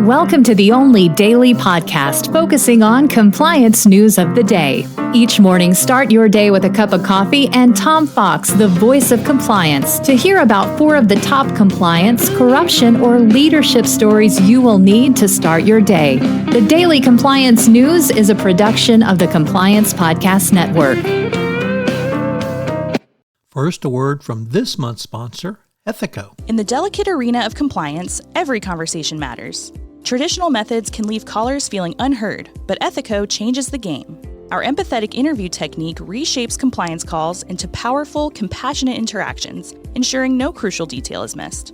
Welcome to the only daily podcast focusing on compliance news of the day. Each morning, start your day with a cup of coffee and Tom Fox, the voice of compliance, to hear about 4 of the top compliance, corruption, or leadership stories you will need to start your day. The Daily Compliance News is a production of the Compliance Podcast Network. First, a word from this month's sponsor, Ethico. In the delicate arena of compliance, every conversation matters. Traditional methods can leave callers feeling unheard, but Ethico changes the game. Our empathetic interview technique reshapes compliance calls into powerful, compassionate interactions, ensuring no crucial detail is missed.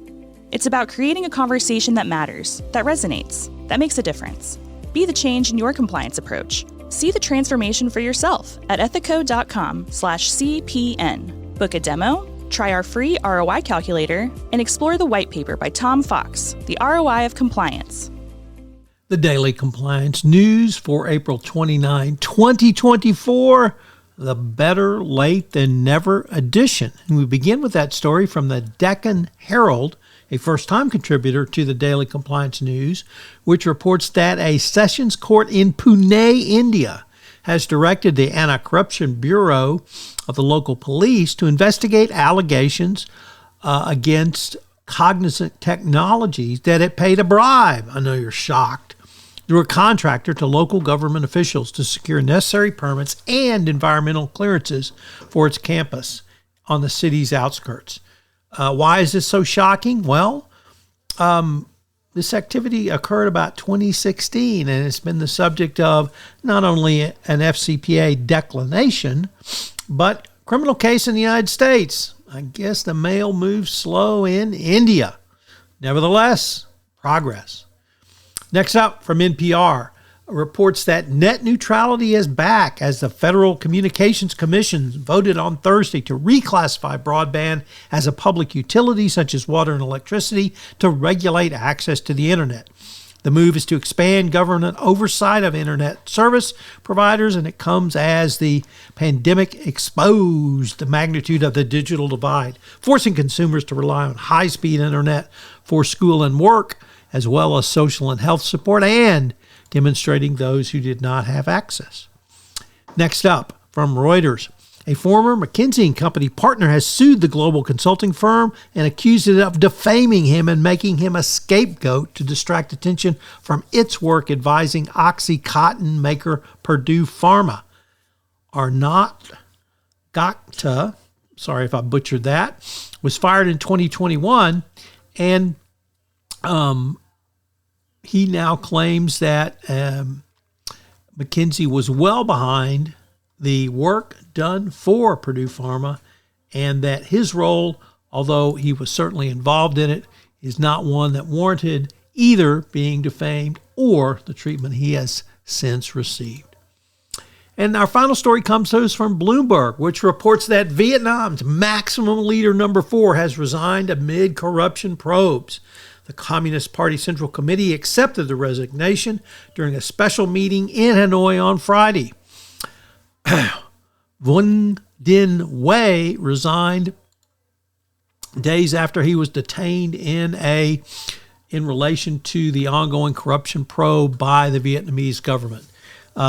It's about creating a conversation that matters, that resonates, that makes a difference. Be the change in your compliance approach. See the transformation for yourself at ethico.com/CPN. Book a demo, try our free ROI calculator, and explore the white paper by Tom Fox, The ROI of Compliance. The Daily Compliance News for April 29, 2024, the Better Late Than Never edition. And we begin with that story from the Deccan Herald, a first-time contributor to the Daily Compliance News, which reports that a Sessions Court in Pune, India, has directed the Anti-Corruption Bureau of the local police to investigate allegations against Cognizant Technologies that it paid a bribe. I know you're shocked. Through a contractor to local government officials to secure necessary permits and environmental clearances for its campus on the city's outskirts. Why is this so shocking? Well, this activity occurred about 2016, and it's been the subject of not only an FCPA declination, but criminal case in the United States. I guess the mail moves slow in India. Nevertheless, progress. Next up from NPR, reports that net neutrality is back as the Federal Communications Commission voted on Thursday to reclassify broadband as a public utility such as water and electricity to regulate access to the internet. The move is to expand government oversight of internet service providers, and it comes as the pandemic exposed the magnitude of the digital divide, forcing consumers to rely on high-speed internet for school and work, as well as social and health support, and demonstrating those who did not have access. Next up, from Reuters, a former McKinsey & Company partner has sued the global consulting firm and accused it of defaming him and making him a scapegoat to distract attention from its work advising OxyContin maker Purdue Pharma. Arnott Gupta, sorry if I butchered that, was fired in 2021, and he now claims that McKinsey was well behind the work done for Purdue Pharma, and that his role, although he was certainly involved in it, is not one that warranted either being defamed or the treatment he has since received. And our final story comes to us from Bloomberg, which reports that Vietnam's maximum leader number 4 has resigned amid corruption probes. The Communist Party Central Committee accepted the resignation during a special meeting in Hanoi on Friday. Vuong Dinh Huay resigned days after he was detained in relation to the ongoing corruption probe by the Vietnamese government.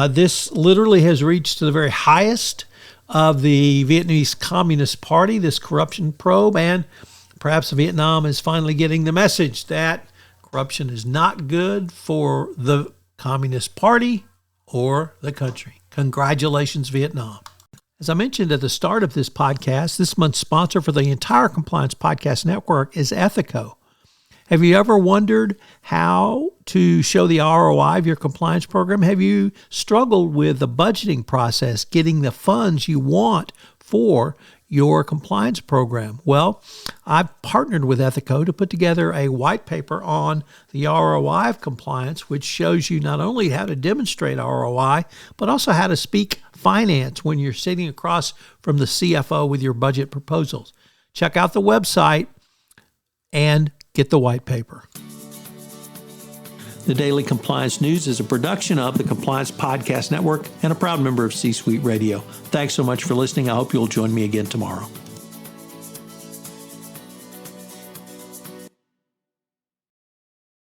This literally has reached to the very highest of the Vietnamese Communist Party, this corruption probe, and perhaps Vietnam is finally getting the message that corruption is not good for the Communist Party or the country. Congratulations, Vietnam. As I mentioned at the start of this podcast, this month's sponsor for the entire Compliance Podcast Network is Ethico. Have you ever wondered how to show the ROI of your compliance program? Have you struggled with the budgeting process, getting the funds you want for your compliance program? Well, I've partnered with Ethico to put together a white paper on the ROI of compliance, which shows you not only how to demonstrate ROI, but also how to speak finance when you're sitting across from the CFO with your budget proposals. Check out the website and get the white paper. The Daily Compliance News is a production of the Compliance Podcast Network and a proud member of C-Suite Radio. Thanks so much for listening. I hope you'll join me again tomorrow.